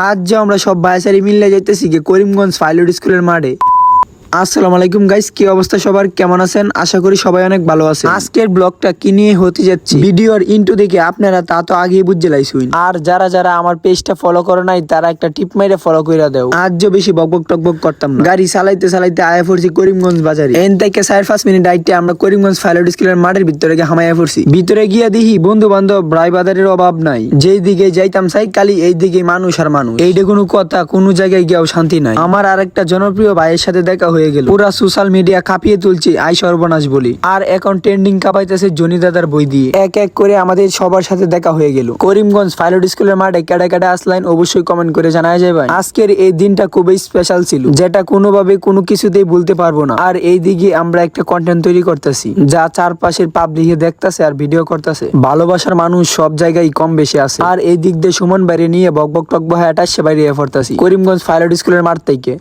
আজ যে আমরা সব ভাইসারি মিললে যাইতেছি গিয়ে করিমগঞ্জ পাইলট স্কুলের মাঠে। আসসালামু আলাইকুম গাইস, কি অবস্থা সবার, কেমন আছেন? আশা করি সবাই অনেক ভালো আছে। আজকের ব্লগটা কি নিয়ে হতে যাচ্ছে, ভিডিওর ইন্টু দেখে আপনারা তা তো আগেই বুঝে লাইছুন। আর যারা যারা আমার পেজটা ফলো করে নাই তারা একটা টিপ মাইরে ফলো কইরা দাও। আজ যে বেশি বকবক টকবক করতাম না, গাড়ি চালাইতে চালাইতে আয়া পড়ছি করিমগঞ্জ বাজারে। এন থেকে 4-5 মিনিট আইতে আমরা করিমগঞ্জ পাইলট স্কুলের মাঠের ভিতরে গিয়ে হামাইয়া পড়ছি। ভিতরে গিয়া দেখি বন্ধু বান্ধব ভাই বাজারের অভাব নাই। যেই দিকে যাইতাম চাই খালি এই দিকে মানুষ আর মানুষ। এইটা কোনো কথা, কোনো জায়গায় গিয়েও শান্তি নাই। আমার আরেকটা জনপ্রিয় ভাইয়ের সাথে দেখা হয়ে গেল। পুরা সোশ্যাল মিডিয়া কাঁপিয়ে তুলছে আই সর্বনাশ বলি। আর এখন ট্রেন্ডিং কাঁপাইতেছে জনি দাদার বই দিয়ে। এক এক করে আমাদের সবার সাথে দেখা হয়ে গেল। করিমগঞ্জ পাইলট স্কুলের মাঠে কেডা কেডা আসলেন অবশ্যই কমেন্ট করে জানায় যায় ভাই। আজকের এই দিনটা খুবই স্পেশাল ছিল, যেটা কোনোভাবে কোনো কিছুতেই ভুলতে পারবো না। আর এই দিকে আমরা একটা কন্টেন্ট তৈরি করতেছি, যা চারপাশের পাবলিকে দেখতেছে আর ভিডিও করতেছে। ভালোবাসার মানুষ সব জায়গায় কম বেশি আছে। আর এই দিক দিয়ে সুমন বাইরে নিয়ে বকবক টকবক হয়ে 28 বাইরে পড়তেছি করিমগঞ্জ পাইলট স্কুলের মাঠ থেকে।